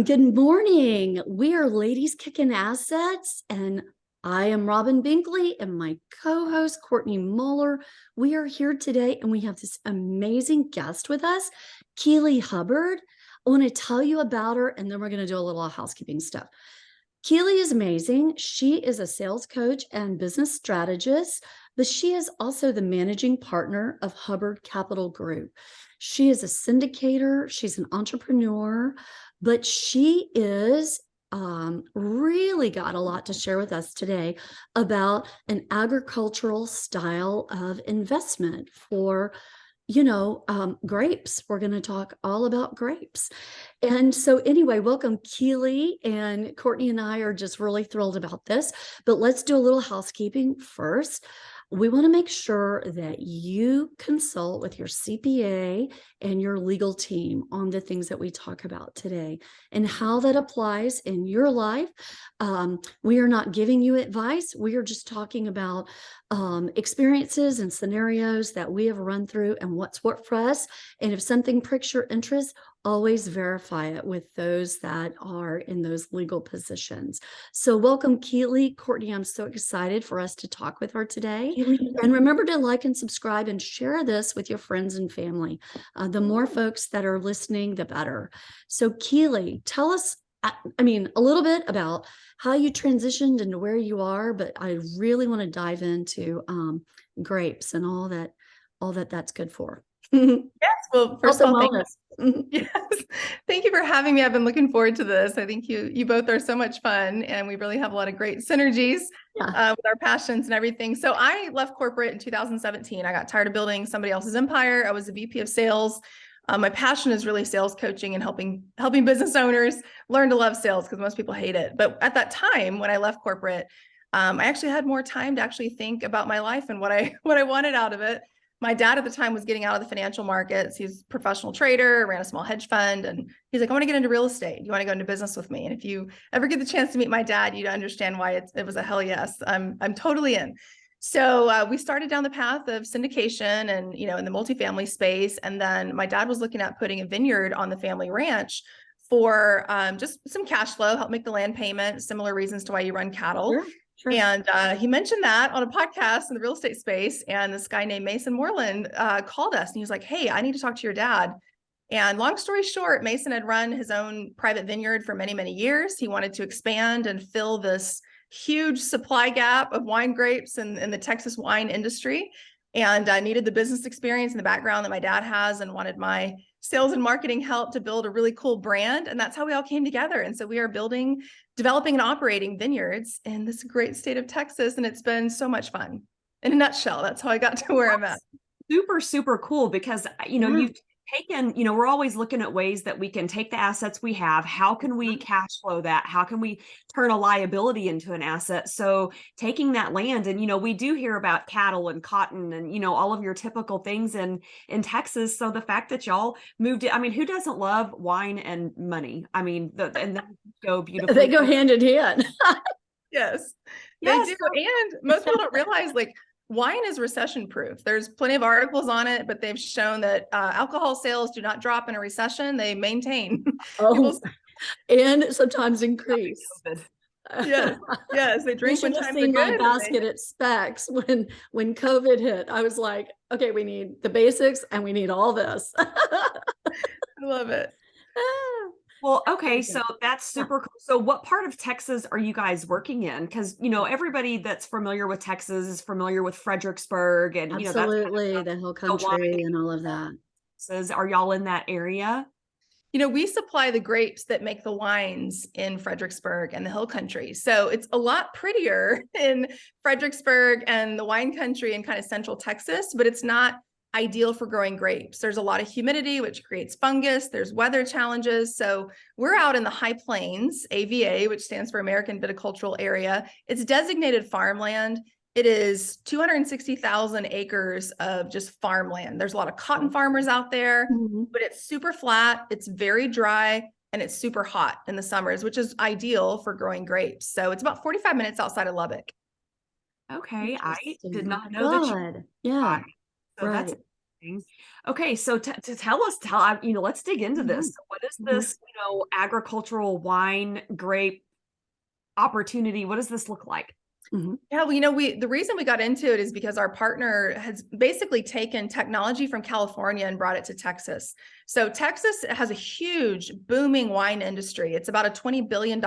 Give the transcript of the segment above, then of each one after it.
Good morning. We are Ladies Kicking Assets, and I am Robin Binkley and my co-host Courtney Moeller. We are here today and we have this amazing guest with us, Keeley Hubbard. I want to tell you about her and then we're going to do a little housekeeping stuff. Keeley is amazing. She is a sales coach and business strategist, but she is also the managing partner of Hubbard Capital Group. She is a syndicator. She's an entrepreneur, but she is really got a lot to share with us today about an agricultural style of investment for grapes. We're going to talk all about grapes. And so anyway, welcome Keeley, and Courtney and I are just really thrilled about this, but let's do a little housekeeping first. We want to make sure that you consult with your CPA and your legal team on the things that we talk about today and how that applies in your life. We are not giving you advice. We are just talking about experiences and scenarios that we have run through and what's worked for us. And if something pricks your interest, always verify it with those that are in those legal positions. So welcome, Keeley. Courtney, I'm so excited for us to talk with her today. And remember to like and subscribe and share this with your friends and family. The more folks that are listening, the better. So Keeley, tell us, a little bit about how you transitioned into where you are, but I really want to dive into grapes and all that's good for. Yes. Well, first of all, yes. Thank you for having me. I've been looking forward to this. I think you both are so much fun, and we really have a lot of great synergies with our passions and everything. So I left corporate in 2017. I got tired of building somebody else's empire. I was a VP of sales. My passion is really sales coaching and helping business owners learn to love sales, because most people hate it. But at that time, when I left corporate, I actually had more time to actually think about my life and what I wanted out of it. My dad at the time was getting out of the financial markets. He's a professional trader, ran a small hedge fund. And he's like, I want to get into real estate. Do you want to go into business with me? And if you ever get the chance to meet my dad, you'd understand why it was a hell yes. I'm totally in. So we started down the path of syndication and, in the multifamily space. And then my dad was looking at putting a vineyard on the family ranch for just some cash flow, help make the land payment, similar reasons to why you run cattle. Sure. Sure. And he mentioned that on a podcast in the real estate space. And this guy named Mason Moreland called us and he was like, hey, I need to talk to your dad. And long story short, Mason had run his own private vineyard for many, many years. He wanted to expand and fill this huge supply gap of wine grapes in the Texas wine industry. And I needed the business experience and the background that my dad has, and wanted my sales and marketing help to build a really cool brand. And that's how we all came together. And so we are developing and operating vineyards in this great state of Texas. And it's been so much fun. In a nutshell, that's how I got to where I'm at. Super, super cool, because, you've taken, we're always looking at ways that we can take the assets we have. How can we cash flow that? How can we turn a liability into an asset? So taking that land, and, we do hear about cattle and cotton and, all of your typical things in Texas. So the fact that y'all moved it, who doesn't love wine and money? And they go beautifully. They go hand in hand. Yes, they do. And most people don't realize, wine is recession proof. There's plenty of articles on it, but they've shown that alcohol sales do not drop in a recession. They maintain. And sometimes increase. Yes, they drink when times are good. My basket at Specs when COVID hit. I was like, okay, we need the basics and we need all this. I love it. Well, okay, so that's super cool. So what part of Texas are you guys working in? Because, everybody that's familiar with Texas is familiar with Fredericksburg and, absolutely, that's the hill country and all of that. Are y'all in that area? We supply the grapes that make the wines in Fredericksburg and the hill country. So it's a lot prettier in Fredericksburg and the wine country and kind of central Texas, but it's not ideal for growing grapes. There's a lot of humidity, which creates fungus. There's weather challenges. So we're out in the high plains, AVA, which stands for American Viticultural Area. It's designated farmland. It is 260,000 acres of just farmland. There's a lot of cotton farmers out there, but it's super flat. It's very dry, and it's super hot in the summers, which is ideal for growing grapes. So it's about 45 minutes outside of Lubbock. Okay. I did not know that. Yeah. So that's Okay, so to tell us, let's dig into this. Mhm. So what is Mhm. this, agricultural wine grape opportunity? What does this look like? Mhm. Yeah, well, the reason we got into it is because our partner has basically taken technology from California and brought it to Texas. So Texas has a huge booming wine industry. It's about a $20 billion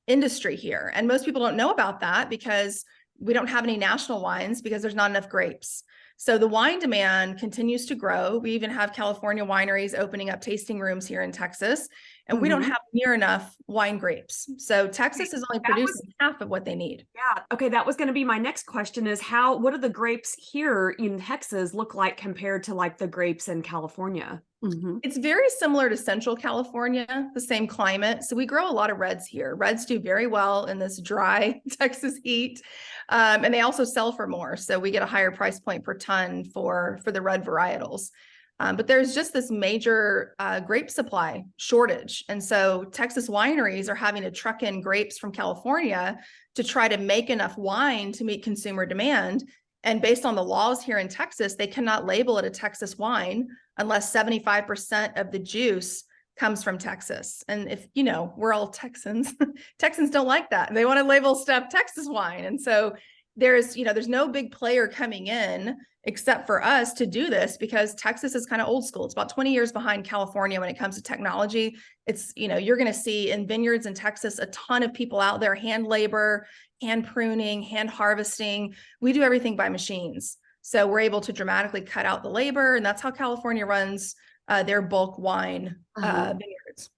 industry here. And most people don't know about that because we don't have any national wines because there's not enough grapes. So the wine demand continues to grow. We even have California wineries opening up tasting rooms here in Texas, and we don't Mhm. have near enough wine grapes. So Texas is only That was producing half of what they need. Yeah. Okay. That was going to be my next question is what do the grapes here in Texas look like compared to like the grapes in California? Mhm. It's very similar to Central California, the same climate. So we grow a lot of reds here. Reds do very well in this dry Texas heat. And they also sell for more. So we get a higher price point per ton for the red varietals. But there's just this major grape supply shortage. And so Texas wineries are having to truck in grapes from California to try to make enough wine to meet consumer demand. And based on the laws here in Texas, they cannot label it a Texas wine unless 75% of the juice comes from Texas. And if, we're all Texans, Texans don't like that. They want to label stuff Texas wine. And so there's no big player coming in except for us to do this because Texas is kind of old school. It's about 20 years behind California when it comes to technology. It's, you're going to see in vineyards in Texas, a ton of people out there, hand labor, hand pruning, hand harvesting. We do everything by machines. So we're able to dramatically cut out the labor. And that's how California runs their bulk wine vineyards.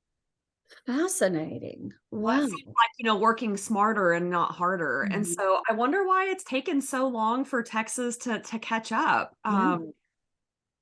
Fascinating. Well, it Wow. seems like, working smarter and not harder. And Mhm. so I wonder why it's taken so long for Texas to catch up. Yeah.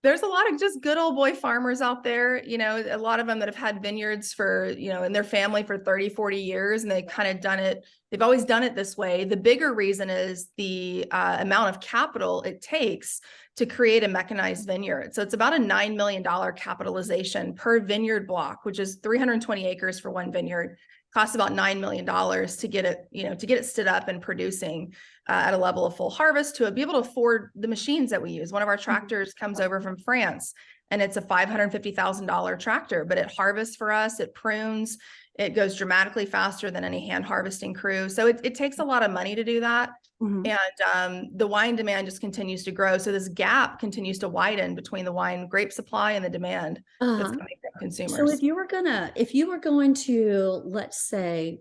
There's a lot of just good old boy farmers out there, a lot of them that have had vineyards for, in their family for 30, 40 years, and they've always done it this way. The bigger reason is the amount of capital it takes to create a mechanized vineyard. So it's about a $9 million capitalization per vineyard block, which is 320 acres for one vineyard. Costs about $9 million to get it stood up and producing at a level of full harvest to be able to afford the machines that we use. One of our tractors comes over from France and it's a $550,000 tractor, but it harvests for us, it prunes, it goes dramatically faster than any hand harvesting crew. So it takes a lot of money to do that. Mhm. And the wine demand just continues to grow. So this gap continues to widen between the wine grape supply and the demand that's Uh-huh. coming from So consumers. if you were going to, let's say,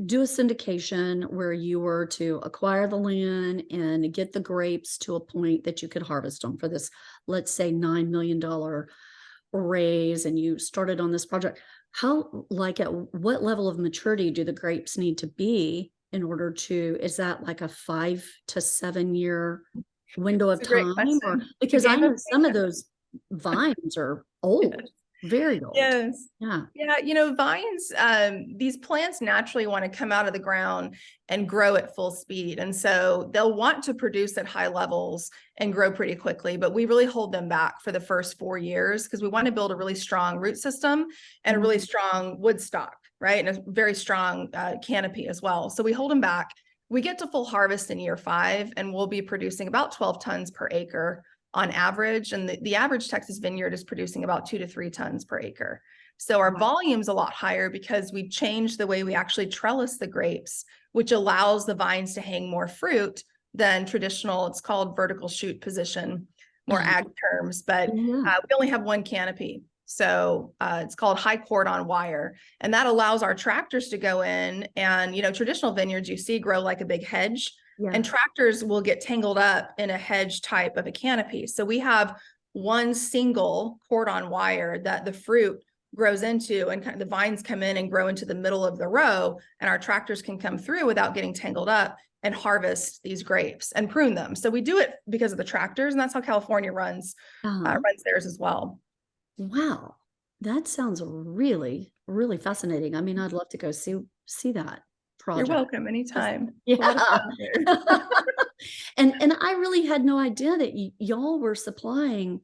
do a syndication where you were to acquire the land and get the grapes to a point that you could harvest them for this, let's say, $9 million raise, and you started on this project, at what level of maturity do the grapes need to be in order to, is that like a 5 to 7 year window of It's a great time? Or question. because I know some of those vines are old, very old. Yes. Yeah. Yeah, vines, these plants naturally want to come out of the ground and grow at full speed. And so they'll want to produce at high levels and grow pretty quickly, but we really hold them back for the first 4 years because we want to build a really strong root system and a really strong wood stock, right? And a very strong canopy as well. So we hold them back. We get to full harvest in year 5, and we'll be producing about 12 tons per acre on average. And the average Texas vineyard is producing about 2 to 3 tons per acre. So our volume's a lot higher because we changed the way we actually trellis the grapes, which allows the vines to hang more fruit than traditional. It's called vertical shoot position, more ag terms, but we only have one canopy. So it's called high cordon wire. And that allows our tractors to go in and, traditional vineyards you see grow like a big hedge. And tractors will get tangled up in a hedge type of a canopy. So we have one single cordon wire that the fruit grows into, and kind of the vines come in and grow into the middle of the row, and our tractors can come through without getting tangled up and harvest these grapes and prune them. So we do it because of the tractors, and that's how California runs theirs as well. Wow. That sounds really, really fascinating. I mean, I'd love to go see that project. You're welcome anytime. Yeah. And I really had no idea that y'all were supplying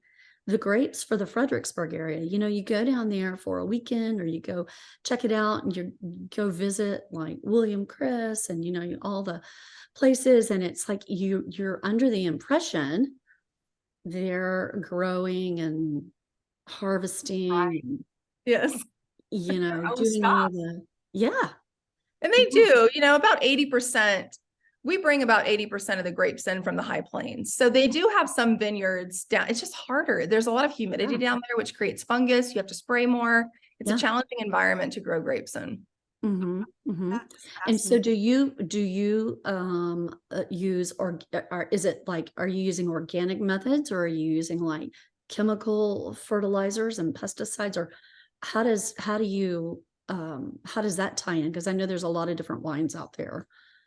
the grapes for the Fredericksburg area. You go down there for a weekend, or you go check it out, and you go visit like William Chris and all the places, and it's like you're under the impression they're growing and harvesting, Right. and, Yes. Their own doing all stuff. the, yeah. And they do, about 80%. We bring about 80% of the grapes in from the high plains. So they do have some vineyards down. It's just harder. There's a lot of humidity Yeah. down there, which creates fungus. You have to spray more. It's Yeah. a challenging environment to grow grapes in. Mm-hmm, mm-hmm. That's And so fascinating. do you use, or is it like, are you using organic methods, or are you using like chemical fertilizers and pesticides, or how does that tie in? Because I know there's a lot of different wines out there.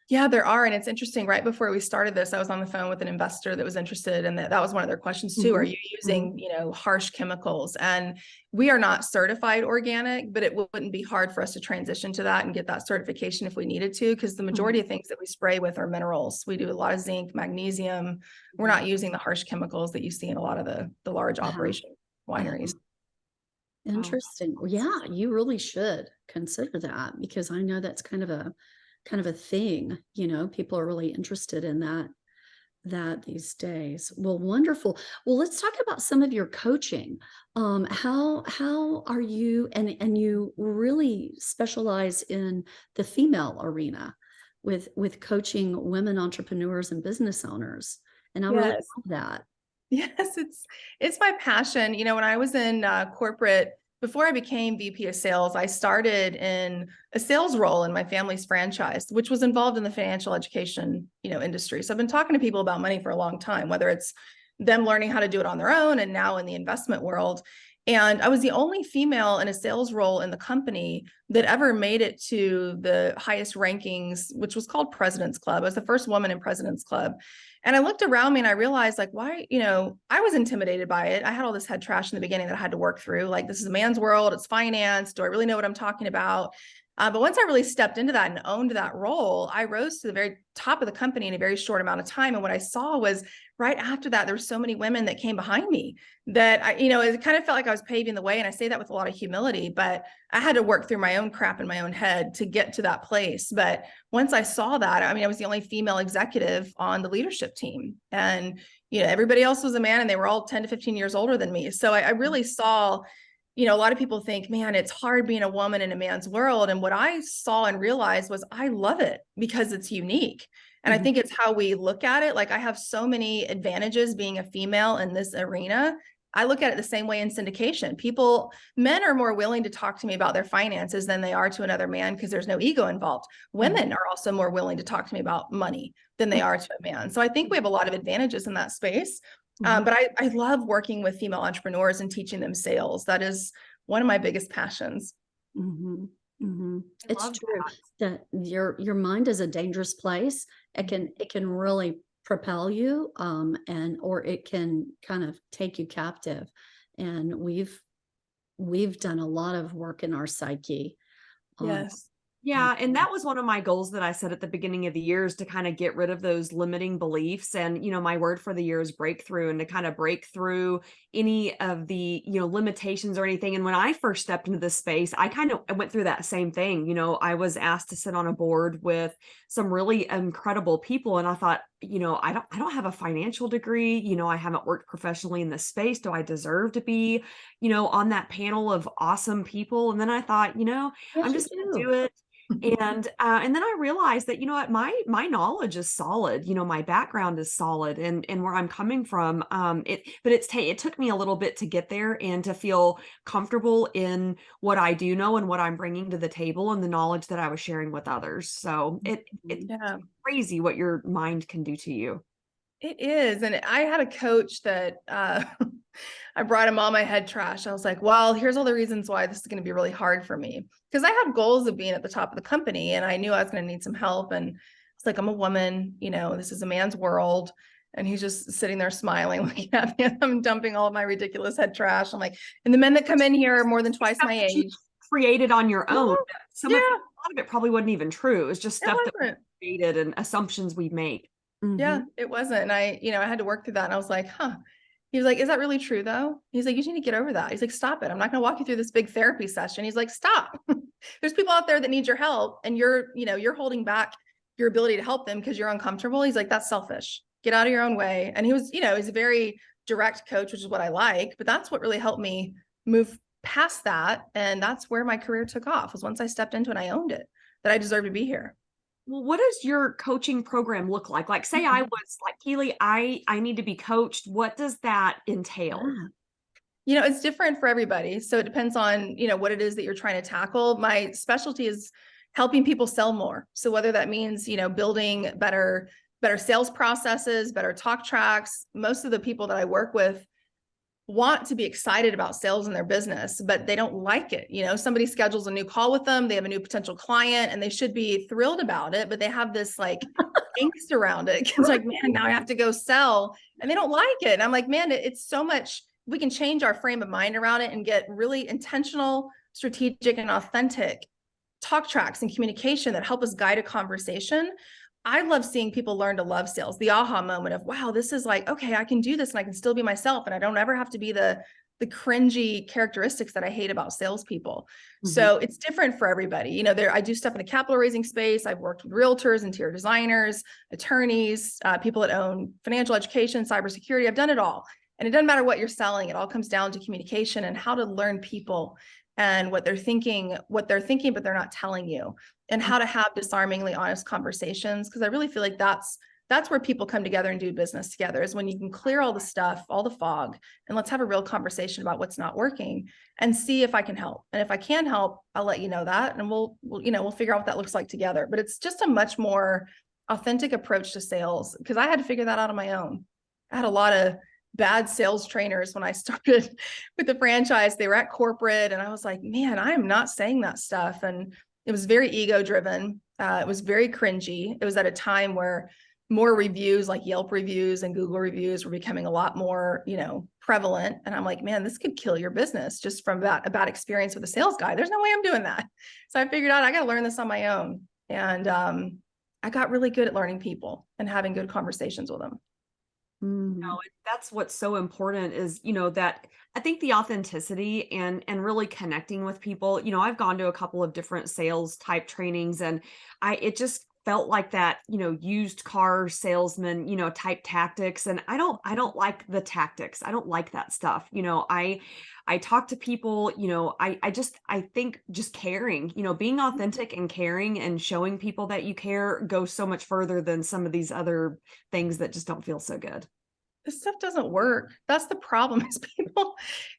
Yeah, there are. And it's interesting. Right before we started this, I was on the phone with an investor that was interested. And that was one of their questions too. Are you using, harsh chemicals? And we are not certified organic, but it wouldn't be hard for us to transition to that and get that certification if we needed to, because the majority of things that we spray with are minerals. We do a lot of zinc, magnesium. We're not using the harsh chemicals that you see in a lot of the large operation wineries. Interesting. Well, yeah, you really should consider that, because I know that's kind of a thing, people are really interested in that these days. Well, wonderful. Well, let's talk about some of your coaching. How are you, and you really specialize in the female arena with coaching women entrepreneurs and business owners. And I really love that. Yes, it's my passion. When I was in corporate, before I became VP of sales, I started in a sales role in my family's franchise, which was involved in the financial education, industry. So I've been talking to people about money for a long time, whether it's them learning how to do it on their own and now in the investment world. And I was the only female in a sales role in the company that ever made it to the highest rankings, which was called President's Club. I was the first woman in President's Club. And I looked around me and I realized, like, why, I was intimidated by it. I had all this head trash in the beginning that I had to work through. Like, this is a man's world. It's finance. Do I really know what I'm talking about? But once I really stepped into that and owned that role, I rose to the very top of the company in a very short amount of time. And what I saw was right after that, there were so many women that came behind me that it kind of felt like I was paving the way. And I say that with a lot of humility, but I had to work through my own crap in my own head to get to that place. But once I saw that, I was the only female executive on the leadership team. And, everybody else was a man, and they were all 10 to 15 years older than me. So I really saw, a lot of people think, man, it's hard being a woman in a man's world. And what I saw and realized was I love it because it's unique. And I think it's how we look at it. Like, I have so many advantages being a female in this arena. I look at it the same way in syndication. Men are more willing to talk to me about their finances than they are to another man, because there's no ego involved. Women are also more willing to talk to me about money than they are to a man. So I think we have a lot of advantages in that space. But I love working with female entrepreneurs and teaching them sales. That is one of my biggest passions. It's true that your mind is a dangerous place. It can really propel you, or it can kind of take you captive. And we've done a lot of work in our psyche. Yes. Yeah. And that was one of my goals that I set at the beginning of the year, is to kind of get rid of those limiting beliefs. And, my word for the year is breakthrough, and to kind of break through any of the, limitations or anything. And when I first stepped into this space, I went through that same thing. I was asked to sit on a board with some really incredible people. And I thought, I don't have a financial degree. I haven't worked professionally in this space. Do I deserve to be, on that panel of awesome people? And then I thought, I'm just going to do it. And then I realized that, what, my knowledge is solid, my background is solid, and where I'm coming from, it took me a little bit to get there and to feel comfortable in what I do know and what I'm bringing to the table and the knowledge that I was sharing with others. So it's crazy what your mind can do to you. It is. And I had a coach that I brought him all my head trash. I was like, well, here's all the reasons why this is going to be really hard for me. Because I have goals of being at the top of the company, and I knew I was going to need some help. And it's like, I'm a woman, this is a man's world. And he's just sitting there smiling, looking at me. I'm dumping all of my ridiculous head trash. I'm like, and the men that come in here are more than twice my age. Created on your own. A lot of it probably wasn't even true. It was just stuff that we created and assumptions we make. Yeah, it wasn't. And I had to work through that. And I was like, He was like, is that really true though? He's like, you just need to get over that. He's like, stop it. I'm not going to walk you through this big therapy session. He's like, stop. There's people out there that need your help, and you're holding back your ability to help them because you're uncomfortable. He's like, that's selfish. Get out of your own way. And he was, he's a very direct coach, which is what I like, but that's what really helped me move past that. And that's where my career took off, was once I stepped into it and I owned it, that I deserve to be here. Well, what does your coaching program look like? Like, say I was like, Keeley, I need to be coached. What does that entail? It's different for everybody. So it depends on, what it is that you're trying to tackle. My specialty is helping people sell more. So whether that means, building better sales processes, better talk tracks. Most of the people that I work with want to be excited about sales in their business, but they don't like it. Somebody schedules a new call with them, they have a new potential client, and they should be thrilled about it, but they have this like angst around it. It's like, man, now I have to go sell, and they don't like it. And I'm like, man, it's so much. We can change our frame of mind around it and get really intentional, strategic, and authentic talk tracks and communication that help us guide a conversation. I love seeing people learn to love sales, the aha moment of, wow, this is like, okay, I can do this and I can still be myself. And I don't ever have to be the cringy characteristics that I hate about salespeople. So it's different for everybody. I do stuff in the capital raising space. I've worked with realtors, interior designers, attorneys, people that own financial education, cybersecurity. I've done it all. And it doesn't matter what you're selling. It all comes down to communication and how to learn people and what they're thinking, but they're not telling you, and how to have disarmingly honest conversations. Because I really feel like that's where people come together and do business together, is when you can clear all the stuff, all the fog, and let's have a real conversation about what's not working and see if I can help. And if I can help, I'll let you know that, and we'll figure out what that looks like together. But it's just a much more authentic approach to sales, because I had to figure that out on my own. I had a lot of bad sales trainers when I started with the franchise. They were at corporate, and I was like, man, I am not saying that stuff. And it was very ego driven. It was very cringy. It was at a time where more reviews, like Yelp reviews and Google reviews, were becoming a lot more, prevalent. And I'm like, man, this could kill your business just from a bad experience with a sales guy. There's no way I'm doing that. So I figured out I got to learn this on my own. And I got really good at learning people and having good conversations with them. No, that's what's so important is, that I think the authenticity and really connecting with people. I've gone to a couple of different sales type trainings, and it just felt like that, used car salesman, type tactics. And I don't like the tactics. I don't like that stuff. I talk to people, I think just caring, being authentic and caring and showing people that you care goes so much further than some of these other things that just don't feel so good. This stuff doesn't work. That's the problem, is people,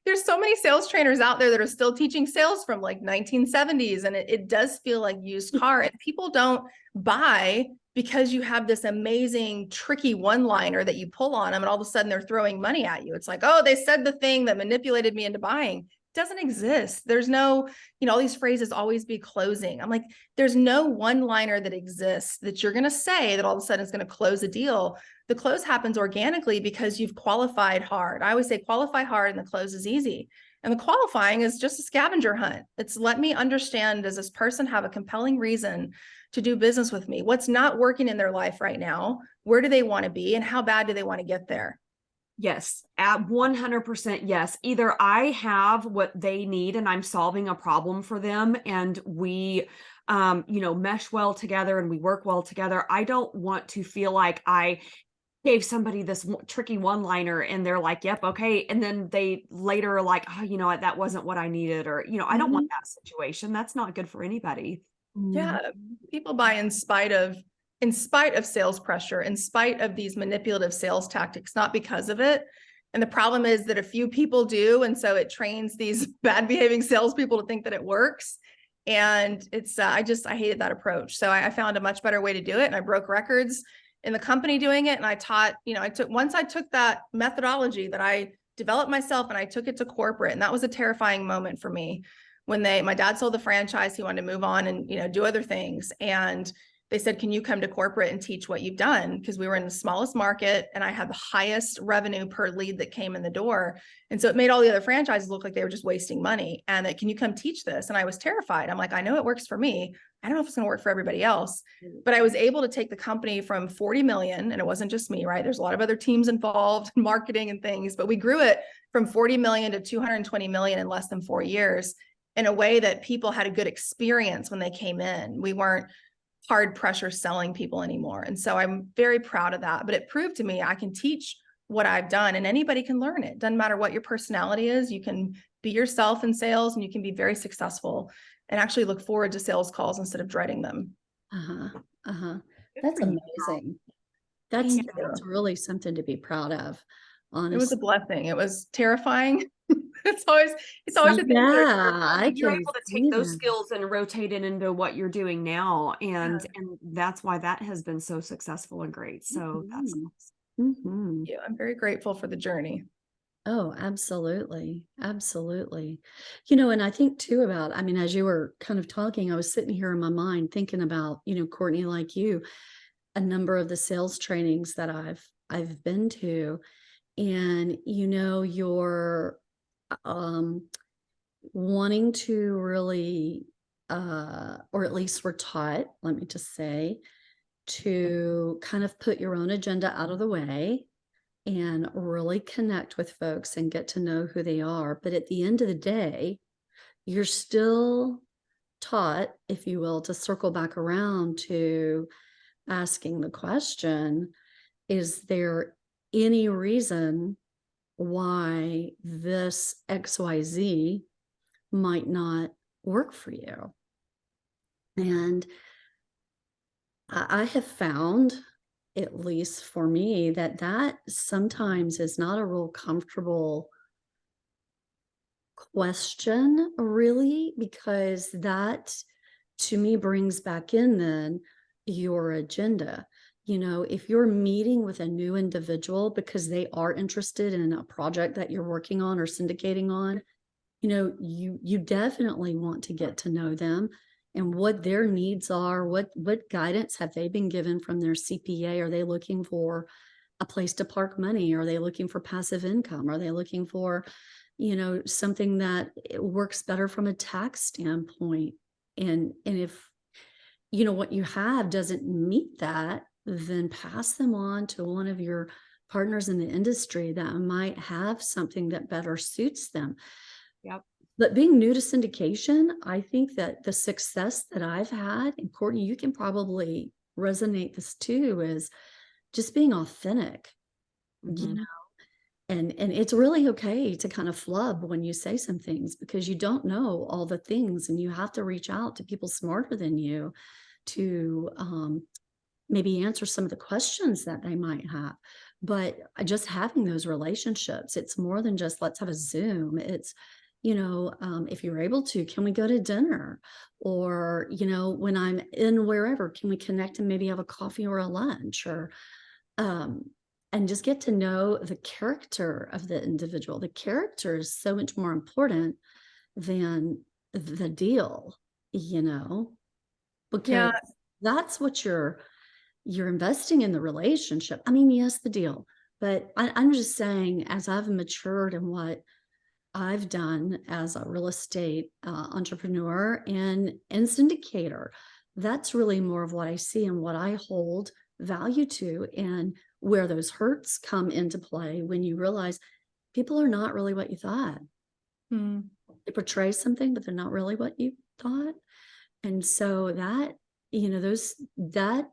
there's so many sales trainers out there that are still teaching sales from like 1970s. And it does feel like used car, and people don't buy because you have this amazing, tricky one-liner that you pull on them, and all of a sudden they're throwing money at you. It's like, oh, they said the thing that manipulated me into buying. It doesn't exist. There's no, all these phrases, always be closing. I'm like, there's no one-liner that exists that you're going to say that all of a sudden is going to close a deal. The close happens organically because you've qualified hard. I always say qualify hard and the close is easy. And the qualifying is just a scavenger hunt. It's let me understand, does this person have a compelling reason to do business with me? What's not working in their life right now? Where do they want to be? And how bad do they want to get there? Yes, at 100%. Yes. Either I have what they need and I'm solving a problem for them, and we, mesh well together and we work well together. I don't want to feel like I gave somebody this tricky one-liner and they're like, yep, okay. And then they later are like, oh, that wasn't what I needed. Or, I don't want that situation. That's not good for anybody. Yeah. People buy in spite of sales pressure, in spite of these manipulative sales tactics, not because of it. And the problem is that a few people do. And so it trains these bad behaving salespeople to think that it works. And it's, I hated that approach. So I found a much better way to do it. And I broke records in the company doing it. And I taught, once I took that methodology that I developed myself and I took it to corporate, and that was a terrifying moment for me when my dad sold the franchise. He wanted to move on and, do other things. And they said, can you come to corporate and teach what you've done? Because we were in the smallest market and I had the highest revenue per lead that came in the door. And so it made all the other franchises look like they were just wasting money. And that, can you come teach this? And I was terrified. I'm like, I know it works for me. I don't know if it's going to work for everybody else, but I was able to take the company from 40 million, and it wasn't just me, right? There's a lot of other teams involved in marketing and things, but we grew it from 40 million to 220 million in less than 4 years in a way that people had a good experience when they came in. We weren't hard pressure selling people anymore. And so I'm very proud of that, but it proved to me I can teach what I've done, and anybody can learn it. Doesn't matter what your personality is. You can be yourself in sales and you can be very successful and actually look forward to sales calls instead of dreading them. That's amazing. That's really something to be proud of. Honestly. It was a blessing. It was terrifying. It's always a thing. You're able to take those skills and rotate it into what you're doing now. And that's why that has been so successful and great. So that's awesome. Yeah, I'm very grateful for the journey. Oh, absolutely. Absolutely. You know, and I think too about, I mean, as you were kind of talking, I was sitting here in my mind thinking about, you know, Courtney, like you, a number of the sales trainings that I've been to, and, you know, you're wanting to really, or at least we're taught, let me just say, to kind of put your own agenda out of the way and really connect with folks and get to know who they are. But at the end of the day, you're still taught, if you will, to circle back around to asking the question, is there any reason why this XYZ might not work for you? And I have found, at least for me, that sometimes is not a real comfortable question, really, because that to me brings back in then your agenda. You know, if you're meeting with a new individual because they are interested in a project that you're working on or syndicating on, you know, you definitely want to get to know them and what their needs are. What guidance have they been given from their CPA? Are they looking for a place to park money? Are they looking for passive income? Are they looking for, you know, something that works better from a tax standpoint? And if, you know, what you have doesn't meet that, then pass them on to one of your partners in the industry that might have something that better suits them. Yep. But being new to syndication, I think that the success that I've had, and Courtney, you can probably resonate this too, is just being authentic, you know, and it's really okay to kind of flub when you say some things because you don't know all the things and you have to reach out to people smarter than you to maybe answer some of the questions that they might have. But just having those relationships, it's more than just let's have a Zoom. It's, you know, if you're able to, can we go to dinner? Or, you know, when I'm in wherever, can we connect and maybe have a coffee or a lunch? Or, and just get to know the character of the individual. The character is so much more important than the deal, you know, because that's what you're investing in, the relationship. I mean, yes, the deal, but I'm just saying, as I've matured in what I've done as a real estate entrepreneur and syndicator, that's really more of what I see and what I hold value to, and where those hurts come into play when you realize people are not really what you thought. They portray something, but they're not really what you thought. And so that, you know, that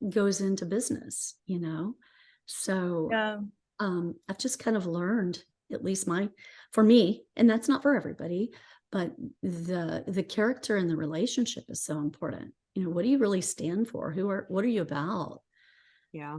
goes into business, you know. So I've just kind of learned, at least for me, and that's not for everybody, but the character and the relationship is so important. You know, what do you really stand for? What are you about? Yeah.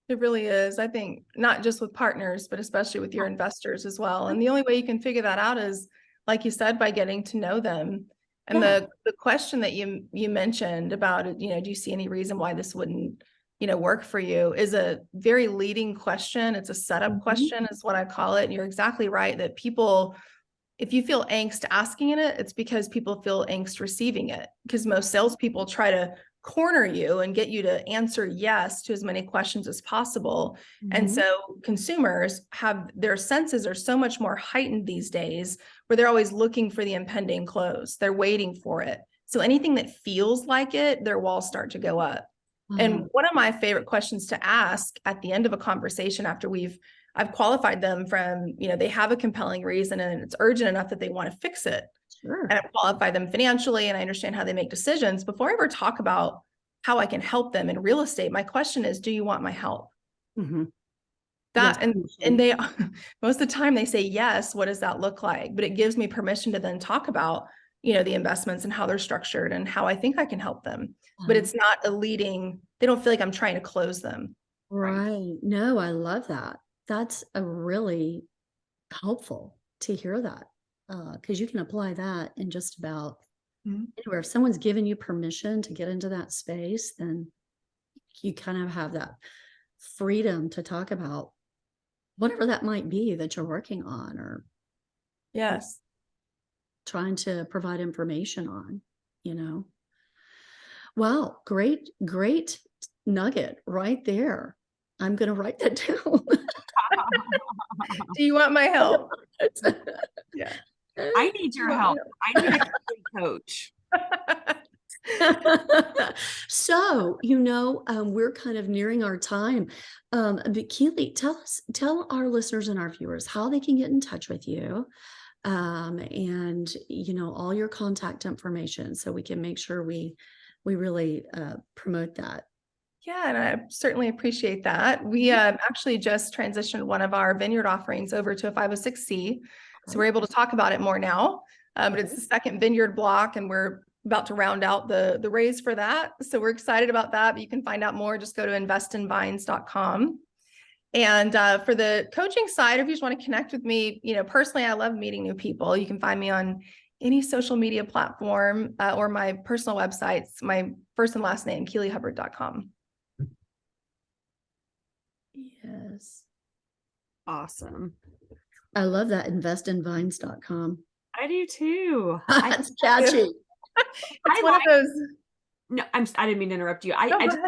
It really is. I think not just with partners, but especially with your investors as well. And the only way you can figure that out is, like you said, by getting to know them. And the question that you mentioned about, you know, do you see any reason why this wouldn't, you know, work for you, is a very leading question. It's a setup question is what I call it. And you're exactly right that people, if you feel angst asking it, it's because people feel angst receiving it, because most salespeople try to corner you and get you to answer yes to as many questions as possible. And so consumers have, their senses are so much more heightened these days, where they're always looking for the impending close. They're waiting for it. So anything that feels like it, their walls start to go up. And one of my favorite questions to ask at the end of a conversation after I've qualified them from, you know, they have a compelling reason and it's urgent enough that they want to fix it. Sure. And I've qualified them financially and I understand how they make decisions. Before I ever talk about how I can help them in real estate, my question is, do you want my help? That Yes, and they most of the time they say yes, what does that look like? But it gives me permission to then talk about, the investments and how they're structured and how I think I can help them. But it's not a leading, they don't feel like I'm trying to close them. right. No, I love that. That's a really helpful to hear that. Because you can apply that in just about anywhere. If someone's given you permission to get into that space, then you kind of have that freedom to talk about whatever that might be that you're working on or Yes. trying to provide information on. Wow, great nugget right there. I'm going to write that down. Do you want my help? Yeah. I need your help. I need a coach. So, we're kind of nearing our time. But Keeley, tell our listeners and our viewers how they can get in touch with you. And all your contact information so we can make sure we really promote that. Yeah, and I certainly appreciate that. We actually just transitioned one of our vineyard offerings over to a 506c. So we're able to talk about it more now. But it's the second vineyard block, and we're about to round out the raise for that. So we're excited about that. But you can find out more. Just go to investinvines.com. And for the coaching side, if you just want to connect with me, personally, I love meeting new people. You can find me on any social media platform or my personal websites, my first and last name, keeleyhubbard.com. Yes. Awesome. I love that. Investinvines.com. I do too. That's catchy. It's one of those. No, I didn't mean to interrupt you. I love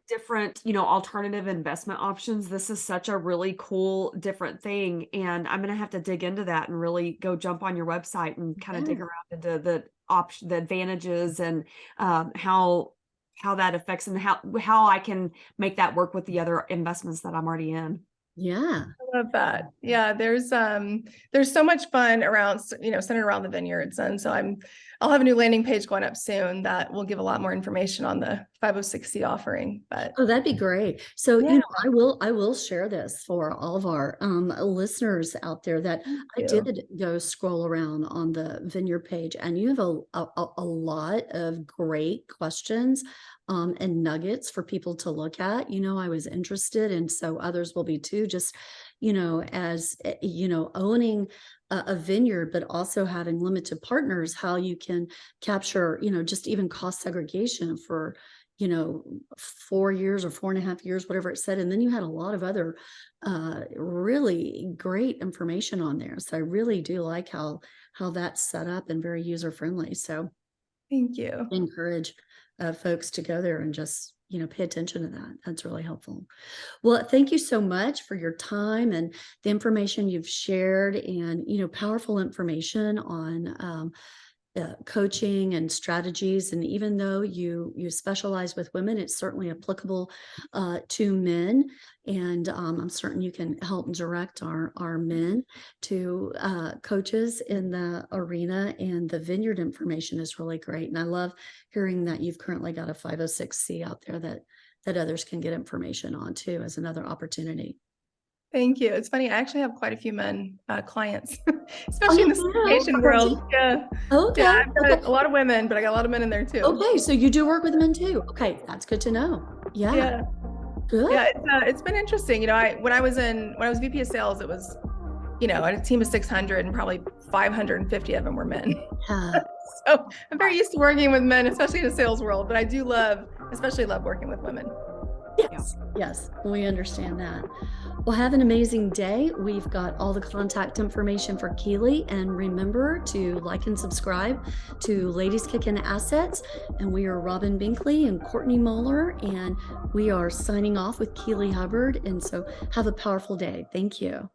different, alternative investment options. This is such a really cool, different thing. And I'm going to have to dig into that and really go jump on your website and kind of dig around into the advantages and how that affects and how I can make that work with the other investments that I'm already in. Yeah. I love that. Yeah, there's so much fun around, centered around the vineyards. And so I'll have a new landing page going up soon that will give a lot more information on the 506c offering. But that'd be great. So, I will share this for all of our listeners out there that I did go scroll around on the vineyard page, and you have a lot of great questions and nuggets for people to look at. I was interested, and so others will be too, just, as, owning a vineyard, but also having limited partners, how you can capture, just even cost segregation for, 4 years or 4.5 years, whatever it said. And then you had a lot of other really great information on there. So I really do like how that's set up and very user friendly. So thank you. I encourage folks to go there and just, pay attention to that. That's really helpful. Well, thank you so much for your time and the information you've shared and, powerful information on coaching and strategies. And even though you specialize with women, it's certainly applicable to men. And I'm certain you can help direct our men to coaches in the arena. And the vineyard information is really great. And I love hearing that you've currently got a 506c out there that others can get information on too, as another opportunity. Thank you. It's funny. I actually have quite a few men clients, especially in the certification world. Yeah. Okay. Yeah, I've got a lot of women, but I got a lot of men in there too. Okay. So you do work with men too. Okay. That's good to know. Yeah. Good. Yeah. It's been interesting. When I was VP of sales, it was, a team of 600 and probably 550 of them were men. So I'm very used to working with men, especially in the sales world, but I do especially love working with women. Yes, we understand that. Well, have an amazing day. We've got all the contact information for Keeley, and remember to like and subscribe to Ladies Kicking Assets. And we are Robin Binkley and Courtney Moeller, and we are signing off with Keeley Hubbard. And so have a powerful day. Thank you.